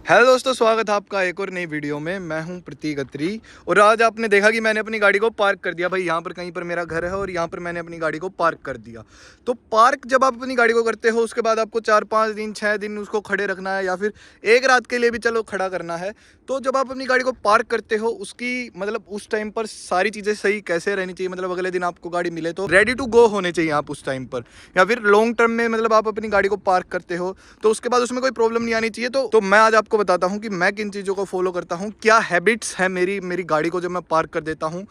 Hello दोस्तों, स्वागत है आपका एक और नई वीडियो में। मैं हूं प्रतीक अत्री और आज आपने देखा कि मैंने अपनी गाड़ी को पार्क कर दिया। भाई यहाँ पर कहीं पर मेरा घर है और यहाँ पर मैंने अपनी गाड़ी को पार्क कर दिया। तो पार्क जब आप अपनी गाड़ी को करते हो उसके बाद आपको 4-5 दिन 6 दिन उसको खड़े रखना है या फिर एक रात के लिए भी चलो खड़ा करना है। तो जब आप अपनी गाड़ी को पार्क करते हो उसकी मतलब उस टाइम पर सारी चीज़ें सही कैसे रहनी चाहिए, मतलब अगले दिन आपको गाड़ी मिले तो रेडी टू गो होने चाहिए आप उस टाइम पर। या फिर लॉन्ग टर्म में मतलब आप अपनी गाड़ी को पार्क करते हो तो उसके बाद उसमें कोई प्रॉब्लम नहीं आनी चाहिए। तो मैं आज आपको बताता हूं कि मैं किन चीज़ों को फॉलो करता हूं, क्या हैबिट्स है मेरी गाड़ी को जब मैं पार्क कर देता हूं,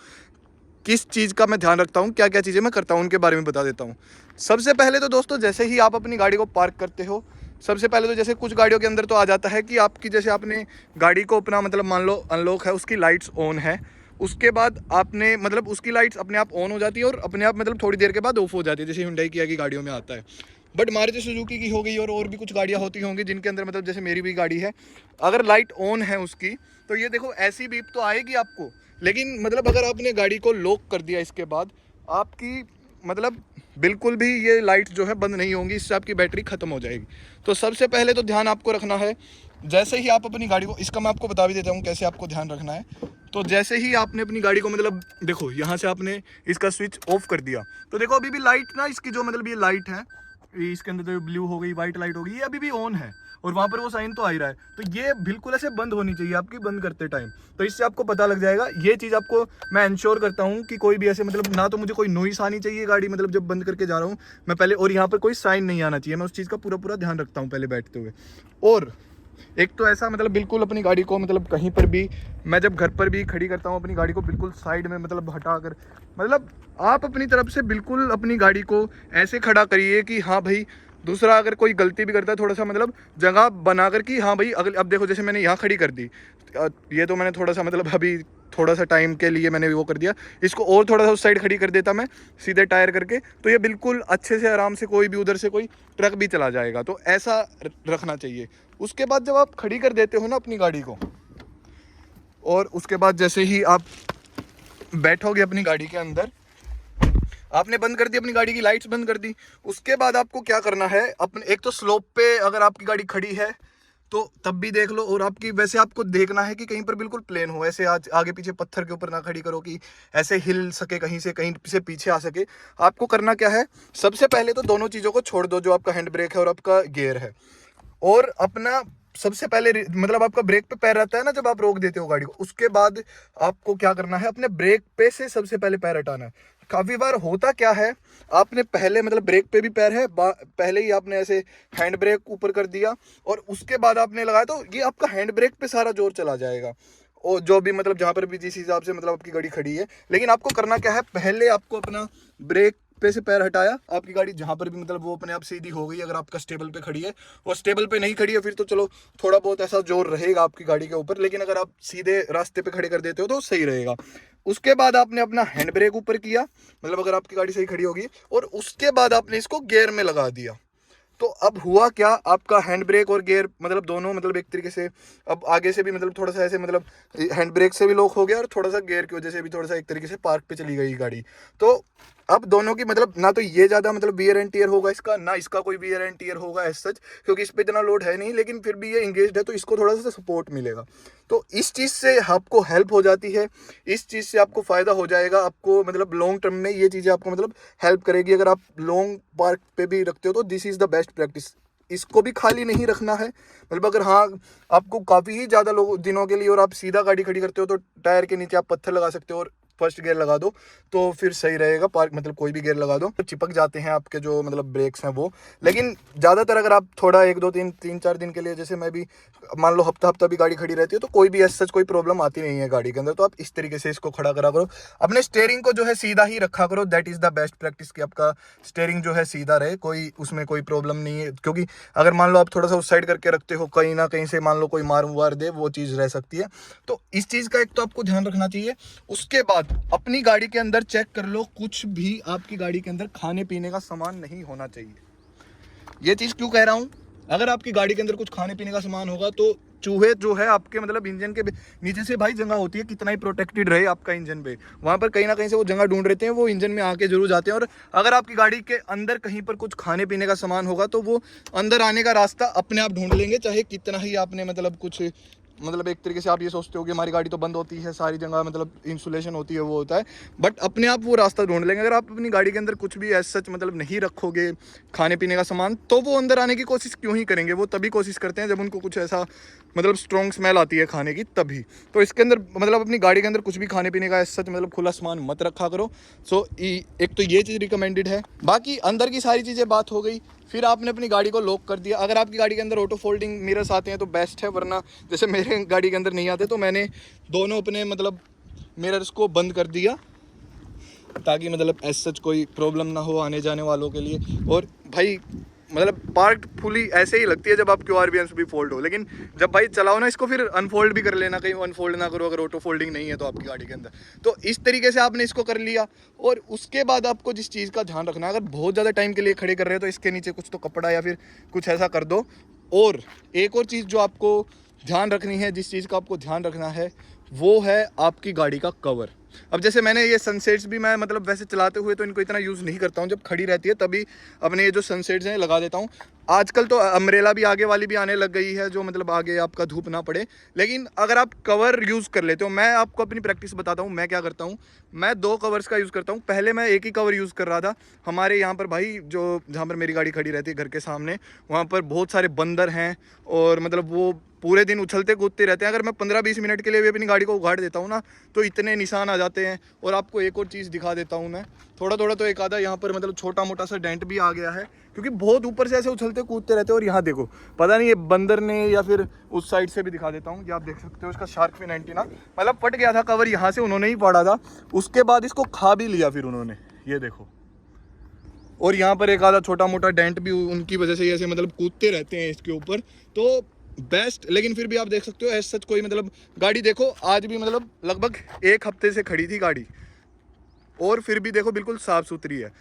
किस चीज़ का मैं ध्यान रखता हूं, क्या क्या चीज़ें मैं करता हूं, उनके बारे में बता देता हूं। सबसे पहले तो दोस्तों, जैसे ही आप अपनी गाड़ी को पार्क करते हो, सबसे पहले तो जैसे कुछ गाड़ियों के अंदर तो आ जाता है कि आपकी जैसे आपने गाड़ी को अपना मतलब मान लो अनलॉक है, उसकी लाइट्स ऑन है, उसके बाद आपने मतलब उसकी लाइट्स अपने आप ऑन हो जाती है और अपने आप मतलब थोड़ी देर के बाद ऑफ हो जाती है, जैसे हुंडई किया की गाड़ियों में आता है। बट मारुति सुजुकी की हो गई और भी कुछ गाड़ियाँ होती होंगी जिनके अंदर मतलब जैसे मेरी भी गाड़ी है, अगर लाइट ऑन है उसकी तो ये देखो ऐसी बीप तो आएगी आपको। लेकिन मतलब अगर आपने गाड़ी को लॉक कर दिया इसके बाद आपकी मतलब बिल्कुल भी ये लाइट जो है बंद नहीं होंगी, इससे आपकी बैटरी ख़त्म हो जाएगी। तो सबसे पहले तो ध्यान आपको रखना है, जैसे ही आप अपनी गाड़ी को, इसका मैं आपको बता भी देता हूँ कैसे आपको ध्यान रखना है। तो जैसे ही आपने अपनी गाड़ी को मतलब देखो यहाँ से आपने इसका स्विच ऑफ कर दिया तो देखो अभी भी लाइट ना, इसकी जो मतलब ये लाइट है, इसके अंदर तो ब्लू हो गई, व्हाइट लाइट हो गई, ये अभी भी ऑन है और वहाँ पर वो साइन तो आ ही रहा है। तो ये बिल्कुल ऐसे बंद होनी चाहिए आपकी बंद करते टाइम। तो इससे आपको पता लग जाएगा। ये चीज़ आपको मैं इंश्योर करता हूँ कि कोई भी ऐसे मतलब ना तो मुझे कोई नॉइस आनी चाहिए गाड़ी मतलब जब बंद करके जा रहा हूँ मैं पहले, और यहाँ पर कोई साइन नहीं आना चाहिए। मैं उस चीज़ का पूरा ध्यान रखता हूँ पहले बैठते हुए। और एक तो ऐसा मतलब बिल्कुल अपनी गाड़ी को मतलब कहीं पर भी, मैं जब घर पर भी खड़ी करता हूँ अपनी गाड़ी को बिल्कुल साइड में मतलब हटा कर, मतलब आप अपनी तरफ से बिल्कुल अपनी गाड़ी को ऐसे खड़ा करिए कि हाँ भाई, दूसरा अगर कोई गलती भी करता है थोड़ा सा मतलब जगह बना कर कि हाँ भाई अगर अब देखो जैसे मैंने यहाँ खड़ी कर दी, ये तो मैंने थोड़ा सा मतलब अभी थोड़ा सा टाइम के लिए मैंने वो कर दिया, इसको और थोड़ा सा उस साइड खड़ी कर देता मैं सीधे टायर करके, तो ये बिल्कुल अच्छे से आराम से कोई भी उधर से कोई ट्रक भी चला जाएगा। तो ऐसा रखना चाहिए। उसके बाद जब आप खड़ी कर देते हो ना अपनी गाड़ी को, और उसके बाद जैसे ही आप बैठोगे अपनी गाड़ी के अंदर, आपने बंद कर दी अपनी गाड़ी की लाइट्स बंद कर दी, उसके बाद आपको क्या करना है, अपने एक तो स्लोप पे अगर आपकी गाड़ी खड़ी है तो तब भी देख लो, और आपकी वैसे आपको देखना है कि कहीं पर बिल्कुल प्लेन हो, ऐसे आज आगे पीछे पत्थर के ऊपर ना खड़ी करो कि ऐसे हिल सके, कहीं से पीछे आ सके। आपको करना क्या है, सबसे पहले तो दोनों चीज़ों को छोड़ दो, जो आपका हैंड ब्रेक है और आपका गियर है, और अपना सबसे पहले मतलब आपका ब्रेक पे पैर रहता है ना जब आप रोक देते हो गाड़ी को, उसके बाद आपको क्या करना है, अपने ब्रेक पे से सबसे पहले पैर हटाना है। काफ़ी बार होता क्या है, आपने पहले मतलब ब्रेक पे भी पैर है, पहले ही आपने ऐसे हैंड ब्रेक ऊपर कर दिया और उसके बाद आपने लगाया, तो ये आपका हैंड ब्रेक पे सारा जोर चला जाएगा, और जो भी मतलब जहाँ पर भी जिस हिसाब से मतलब आपकी गाड़ी खड़ी है। लेकिन आपको करना क्या है, पहले आपको अपना ब्रेक पे से पैर हटाया, आपकी गाड़ी जहाँ पर भी मतलब वो अपने आप सीधी हो गई। अगर आपका स्टेबल पे खड़ी है, और स्टेबल पे नहीं खड़ी है फिर तो चलो थोड़ा बहुत ऐसा जोर रहेगा आपकी गाड़ी के ऊपर, लेकिन अगर आप सीधे रास्ते पे खड़े कर देते हो तो सही रहेगा। उसके बाद आपने अपना हैंड ब्रेक ऊपर किया, मतलब अगर आपकी गाड़ी सही खड़ी होगी, और उसके बाद आपने इसको गियर में लगा दिया। तो अब हुआ क्या, आपका हैंड ब्रेक और गियर मतलब दोनों मतलब एक तरीके से अब आगे से भी मतलब थोड़ा सा ऐसे मतलब हैंड ब्रेक से भी लॉक हो गया और थोड़ा सा गियर की वजह से भी थोड़ा सा एक तरीके से पार्क पे चली गई गाड़ी। तो अब दोनों की मतलब ना तो ये ज़्यादा मतलब वियर एंड टीयर होगा इसका, ना इसका कोई वियर एंड टीयर होगा एज सच, क्योंकि इस पर इतना लोड है नहीं, लेकिन फिर भी ये इंगेज्ड है तो इसको थोड़ा सा सपोर्ट मिलेगा। तो इस चीज़ से आपको हेल्प हो जाती है, इस चीज़ से आपको फ़ायदा हो जाएगा। आपको मतलब लॉन्ग टर्म में ये चीज़ें आपको मतलब हेल्प करेगी। अगर आप लॉन्ग पार्क पे भी रखते हो तो this is the best practice. इसको भी खाली नहीं रखना है, मतलब अगर हाँ आपको काफ़ी ही ज़्यादा लोग दिनों के लिए और आप सीधा गाड़ी खड़ी करते हो तो टायर के नीचे आप पत्थर लगा सकते हो और फर्स्ट गियर लगा दो तो फिर सही रहेगा। पार्क मतलब कोई भी गियर लगा दो तो चिपक जाते हैं आपके जो मतलब ब्रेक्स हैं वो। लेकिन ज़्यादातर अगर आप थोड़ा 1-2-3-4 दिन के लिए, जैसे मैं भी मान लो हफ्ता भी गाड़ी खड़ी रहती है तो कोई भी ऐसा सच कोई प्रॉब्लम आती नहीं है गाड़ी के अंदर, तो आप इस तरीके से इसको खड़ा करा करो। अपने स्टेयरिंग को जो है सीधा ही रखा करो, that is the best practice कि आपका स्टेयरिंग जो है सीधा रहे, कोई उसमें कोई प्रॉब्लम नहीं है। क्योंकि अगर मान लो आप थोड़ा सा उस साइड करके रखते हो, कहीं ना कहीं से मान लो कोई मार वार दे, वो चीज़ रह सकती है। तो इस चीज़ का एक तो आपको ध्यान रखना चाहिए। उसके बाद अपनी गाड़ी के अंदर चेक कर लो, कुछ भी आपकी गाड़ी के अंदर खाने पीने का सामान नहीं होना चाहिए। ये चीज़ क्यों कह रहा हूँ, अगर आपकी गाड़ी के अंदर कुछ खाने पीने का सामान होगा तो चूहे जो है आपके मतलब इंजन के नीचे से भाई जगह होती है, कितना ही प्रोटेक्टेड रहे आपका इंजन पे, वहाँ पर कहीं ना कहीं से वो जगह ढूंढ रहे हैं, वो इंजन में आके जरूर जाते हैं। और अगर आपकी गाड़ी के अंदर कहीं पर कुछ खाने पीने का सामान होगा तो वो अंदर आने का रास्ता अपने आप ढूंढ लेंगे, चाहे कितना ही आपने मतलब कुछ मतलब एक तरीके से आप ये सोचते हो कि हमारी गाड़ी तो बंद होती है सारी जगह, मतलब इंसुलेशन होती है, वो होता है, बट अपने आप वो रास्ता ढूंढ लेंगे। अगर आप अपनी गाड़ी के अंदर कुछ भी एज सच मतलब नहीं रखोगे खाने पीने का सामान, तो वो अंदर आने की कोशिश क्यों ही करेंगे, वो तभी कोशिश करते हैं जब उनको कुछ ऐसा मतलब स्ट्रॉन्ग स्मेल आती है खाने की, तभी। तो इसके अंदर मतलब अपनी गाड़ी के अंदर कुछ भी खाने पीने का एज सच मतलब खुला सामान मत रखा करो। सो एक तो ये चीज़ रिकमेंडेड है। बाकी अंदर की सारी चीज़ें बात हो गई, फिर आपने अपनी गाड़ी को लॉक कर दिया। अगर आपकी गाड़ी के अंदर ऑटो फोल्डिंग मिरर्स आते हैं तो बेस्ट है, वरना जैसे मेरे गाड़ी के अंदर नहीं आते तो मैंने दोनों अपने मतलब मिरर्स को बंद कर दिया, ताकि मतलब एज सच कोई प्रॉब्लम ना हो आने जाने वालों के लिए। और भाई मतलब पार्क फुली ऐसे ही लगती है जब आप QRV भी फोल्ड हो, लेकिन जब भाई चलाओ ना इसको, फिर अनफोल्ड भी कर लेना, कहीं अनफोल्ड ना करो अगर ऑटो फोल्डिंग नहीं है तो आपकी गाड़ी के अंदर। तो इस तरीके से आपने इसको कर लिया। और उसके बाद आपको जिस चीज़ का ध्यान रखना है, अगर बहुत ज़्यादा टाइम के लिए खड़े कर रहे हो तो इसके नीचे कुछ तो कपड़ा या फिर कुछ ऐसा कर दो। और एक और चीज़ जो आपको ध्यान रखनी है, जिस चीज़ का आपको ध्यान रखना है, वो है आपकी गाड़ी का कवर। अब जैसे मैंने ये सनसेट्स भी मैं मतलब वैसे चलाते हुए तो इनको इतना यूज़ नहीं करता हूँ, जब खड़ी रहती है तभी अपने ये जो सनसेट्स हैं लगा देता हूँ। आजकल तो अम्ब्रेला भी आगे वाली भी आने लग गई है, जो मतलब आगे आपका धूप ना पड़े। लेकिन अगर आप कवर यूज़ कर लेते हो, मैं आपको अपनी प्रैक्टिस बताता हूँ मैं क्या करता हूँ। मैं 2 कवर्स का यूज़ करता हूँ। पहले मैं एक ही कवर यूज़ कर रहा था। हमारे यहाँ पर भाई जो जहाँ पर मेरी गाड़ी खड़ी रहती है घर के सामने, वहाँ पर बहुत सारे बंदर हैं और मतलब वो पूरे दिन उछलते कूदते रहते हैं। अगर मैं 15-20 मिनट के लिए भी अपनी गाड़ी को उगाड़ देता हूँ ना, तो इतने निशान आ जाते हैं। और आपको एक और चीज़ दिखा देता हूँ मैं, थोड़ा थोड़ा तो एक आधा यहाँ पर मतलब छोटा मोटा सा डेंट भी आ गया है, क्योंकि बहुत ऊपर से ऐसे उछलते कूदते रहते हैं। और यहाँ देखो, पता नहीं ये बंदर ने या फिर उस साइड से भी दिखा देता हूँ, ये आप देख सकते हो इसका शार्क फिन एंटीना मतलब फट गया था कवर, यहाँ से उन्होंने ही फाड़ा था, उसके बाद इसको खा भी लिया फिर उन्होंने, ये देखो। और यहाँ पर एक आधा छोटा मोटा डेंट भी उनकी वजह से ऐसे मतलब कूदते रहते हैं इसके ऊपर, तो बेस्ट। लेकिन फिर भी आप देख सकते हो ऐसा सच कोई मतलब गाड़ी देखो आज भी मतलब लगभग 1 हफ्ते से खड़ी थी गाड़ी, और फिर भी देखो बिल्कुल साफ़ सुथरी है।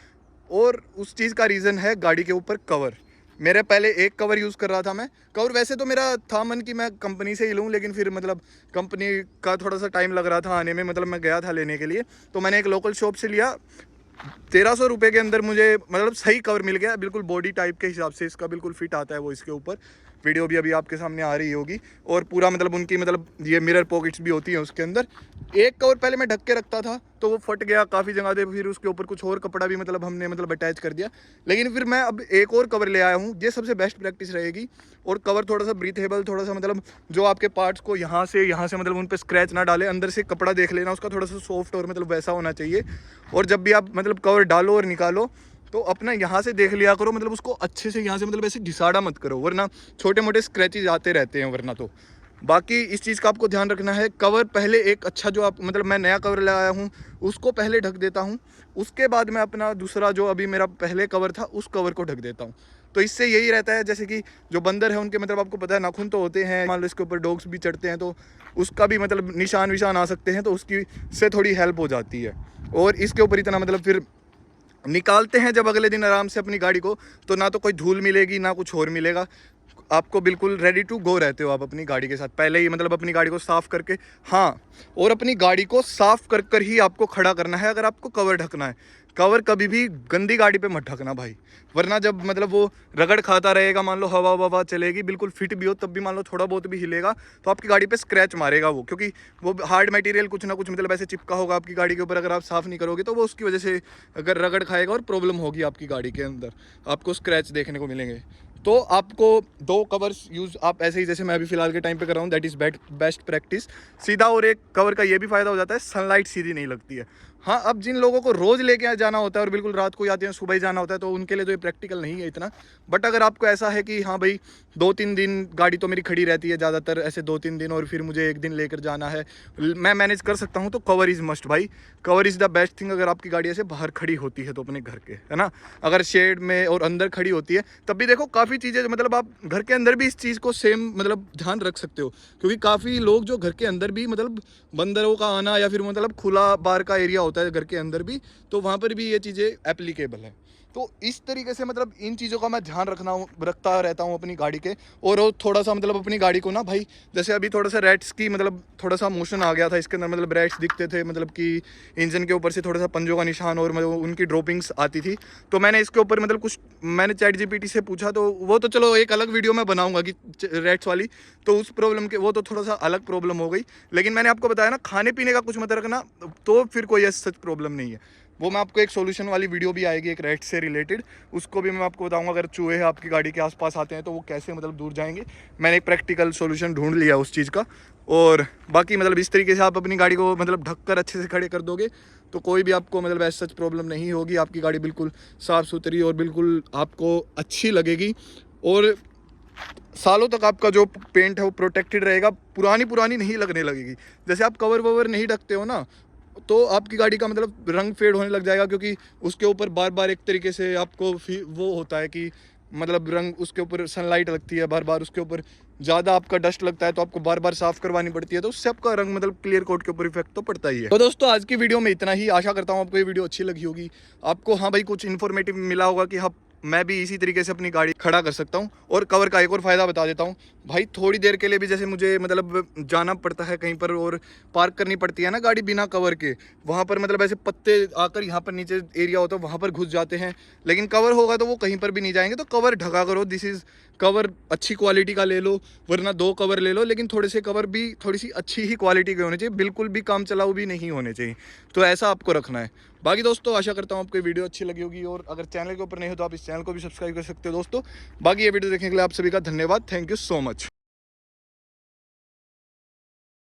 और उस चीज़ का रीज़न है गाड़ी के ऊपर कवर। मेरे पहले एक कवर यूज़ कर रहा था मैं, कवर वैसे तो मेरा था मन कि मैं कंपनी से ही लूँ, लेकिन फिर मतलब कंपनी का थोड़ा सा टाइम लग रहा था आने में, मतलब मैं गया था लेने के लिए, तो मैंने एक लोकल शॉप से लिया। 1300 रुपये के अंदर मुझे मतलब सही कवर मिल गया, बिल्कुल बॉडी टाइप के हिसाब से इसका बिल्कुल फिट आता है वो इसके ऊपर। वीडियो भी अभी आपके सामने आ रही होगी। और पूरा मतलब उनकी मतलब ये मिरर पॉकेट्स भी होती हैं उसके अंदर। एक कवर पहले मैं ढक के रखता था तो वो फट गया काफ़ी जगह पे, फिर उसके ऊपर कुछ और कपड़ा भी मतलब हमने मतलब अटैच कर दिया। लेकिन फिर मैं अब एक और कवर ले आया हूँ, ये सबसे बेस्ट प्रैक्टिस रहेगी। और कवर थोड़ा सा ब्रीथेबल, थोड़ा सा मतलब जो आपके पार्ट्स को यहाँ से मतलब उन पर स्क्रैच ना डाले, अंदर से कपड़ा देख लेना उसका थोड़ा सा सॉफ्ट और मतलब वैसा होना चाहिए। और जब भी आप मतलब कवर डालो और निकालो तो अपना यहाँ से देख लिया करो, मतलब उसको अच्छे से यहाँ से मतलब ऐसे घिसाड़ा मत करो, वरना छोटे मोटे स्क्रैचेज आते रहते हैं वरना तो। बाकी इस चीज़ का आपको ध्यान रखना है, कवर पहले एक अच्छा जो आप मतलब मैं नया कवर लगाया हूँ उसको पहले ढक देता हूँ, उसके बाद मैं अपना दूसरा जो अभी मेरा पहले कवर था उस कवर को ढक देता हूँ। तो इससे यही रहता है, जैसे कि जो बंदर है उनके मतलब आपको पता है नाखून तो होते हैं, मान लो इसके ऊपर डॉग्स भी चढ़ते हैं तो उसका भी मतलब निशान विशान आ सकते हैं, तो उसकी से थोड़ी हेल्प हो जाती है। और इसके ऊपर इतना मतलब फिर निकालते हैं जब अगले दिन आराम से अपनी गाड़ी को, तो ना तो कोई धूल मिलेगी ना कुछ और मिलेगा, आपको बिल्कुल रेडी टू गो रहते हो आप अपनी गाड़ी के साथ। पहले ही मतलब अपनी गाड़ी को साफ़ करके, हाँ, और अपनी गाड़ी को साफ़ कर कर ही आपको खड़ा करना है अगर आपको कवर ढकना है। कवर कभी भी गंदी गाड़ी पे मत ढकना भाई, वरना जब मतलब वो रगड़ खाता रहेगा, मान लो हवा ववा चलेगी, बिल्कुल फिट भी हो तब भी मान लो थोड़ा बहुत भी हिलेगा तो आपकी गाड़ी पे स्क्रैच मारेगा वो, क्योंकि वो हार्ड मटेरियल कुछ ना कुछ मतलब ऐसे चिपका होगा आपकी गाड़ी के ऊपर। अगर आप साफ़ नहीं करोगे तो वो उसकी वजह से अगर रगड़ खाएगा और प्रॉब्लम होगी आपकी गाड़ी के अंदर, आपको स्क्रैच देखने को मिलेंगे। तो आपको 2 कवर्स यूज़ आप ऐसे ही जैसे मैं अभी फिलहाल के टाइम पे कर रहा हूँ, दैट इज़ बेस्ट प्रैक्टिस सीधा। और एक कवर का ये भी फ़ायदा हो जाता है, सनलाइट सीधी नहीं लगती है। हाँ, अब जिन लोगों को रोज़ लेके जाना होता है और बिल्कुल रात को आते हैं सुबह ही जाना होता है तो उनके लिए तो ये प्रैक्टिकल नहीं है इतना। बट अगर आपको ऐसा है कि हाँ भाई 2-3 दिन गाड़ी तो मेरी खड़ी रहती है ज़्यादातर, ऐसे 2-3 दिन, और फिर मुझे एक दिन लेकर जाना है, मैं मैनेज कर सकता हूँ, तो कवर इज़ मस्ट भाई। Cover is the best thing अगर आपकी गाड़ी ऐसे बाहर खड़ी होती है तो अपने घर के, है ना। अगर शेड में और अंदर खड़ी होती है तब भी देखो काफ़ी चीज़ें मतलब आप घर के अंदर भी इस चीज़ को सेम मतलब ध्यान रख सकते हो, क्योंकि काफ़ी लोग जो घर के अंदर भी मतलब बंदरों का आना या फिर मतलब खुला बार का एरिया होता है घर के अंदर भी, तो वहाँ पर भी ये चीज़ें एप्लीकेबल है। तो इस तरीके से मतलब इन चीज़ों का मैं ध्यान रखता रहता हूँ अपनी गाड़ी के। और वो थोड़ा सा मतलब अपनी गाड़ी को ना भाई, जैसे अभी थोड़ा सा रेट्स की मतलब थोड़ा सा मोशन आ गया था इसके अंदर, मतलब रेट्स दिखते थे, मतलब कि इंजन के ऊपर से थोड़ा सा पंजों का निशान और मतलब उनकी ड्रॉपिंग्स आती थी। तो मैंने इसके ऊपर मतलब कुछ मैंने चैट जीपीटी से पूछा, तो वो तो चलो एक अलग वीडियो मैं बनाऊंगा कि रेट्स वाली, तो उस प्रॉब्लम के वो तो थोड़ा सा अलग प्रॉब्लम हो गई। लेकिन मैंने आपको बताया ना, खाने पीने का कुछ मत रखना, तो फिर कोई ऐसा सच प्रॉब्लम नहीं है। वो मैं आपको एक सॉल्यूशन वाली वीडियो भी आएगी एक रेट से रिलेटेड, उसको भी मैं आपको बताऊंगा। अगर चूहे आपकी गाड़ी के आसपास आते हैं तो वो कैसे मतलब दूर जाएंगे, मैंने एक प्रैक्टिकल सॉल्यूशन ढूंढ लिया उस चीज़ का। और बाकी मतलब इस तरीके से आप अपनी गाड़ी को मतलब ढककर अच्छे से खड़े कर दोगे तो कोई भी आपको मतलब ऐसा सच प्रॉब्लम नहीं होगी। आपकी गाड़ी बिल्कुल साफ़ सुथरी और बिल्कुल आपको अच्छी लगेगी, और सालों तक आपका जो पेंट है वो प्रोटेक्टेड रहेगा, पुरानी पुरानी नहीं लगने लगेगी। जैसे आप कवर ववर नहीं ढकते हो ना, तो आपकी गाड़ी का मतलब रंग फेड होने लग जाएगा, क्योंकि उसके ऊपर बार बार एक तरीके से आपको वो होता है कि मतलब रंग, उसके ऊपर सनलाइट लगती है बार बार, उसके ऊपर ज़्यादा आपका डस्ट लगता है तो आपको बार बार साफ़ करवानी पड़ती है, तो उससे आपका रंग मतलब क्लियर कोट के ऊपर इफेक्ट तो पड़ता ही है। तो दोस्तों आज की वीडियो में इतना ही, आशा करता हूँ आपको ये वीडियो अच्छी लगी होगी, आपको हाँ भाई कुछ इन्फॉर्मेटिव मिला होगा कि हाँ मैं भी इसी तरीके से अपनी गाड़ी खड़ा कर सकता हूँ। और कवर का एक और फ़ायदा बता देता हूँ भाई, थोड़ी देर के लिए भी जैसे मुझे मतलब जाना पड़ता है कहीं पर और पार्क करनी पड़ती है ना गाड़ी बिना कवर के, वहाँ पर मतलब ऐसे पत्ते आकर यहाँ पर नीचे एरिया होता है वहाँ पर घुस जाते हैं, लेकिन कवर होगा तो वो कहीं पर भी नहीं जाएंगे। तो कवर ढका करो, दिस इज़ कवर अच्छी क्वालिटी का ले लो, वरना 2 कवर ले लो, लेकिन थोड़े से कवर भी थोड़ी सी अच्छी ही क्वालिटी के होने चाहिए, बिल्कुल भी काम चलाऊ भी नहीं होने चाहिए। तो ऐसा आपको रखना है। बाकी दोस्तों आशा करता हूँ आपको वीडियो अच्छी लगी होगी, और अगर चैनल के ऊपर नहीं हो तो आप इस चैनल को भी सब्सक्राइब कर सकते हो दोस्तों। बाकी ये वीडियो देखने के लिए आप सभी का धन्यवाद, थैंक यू सो मच।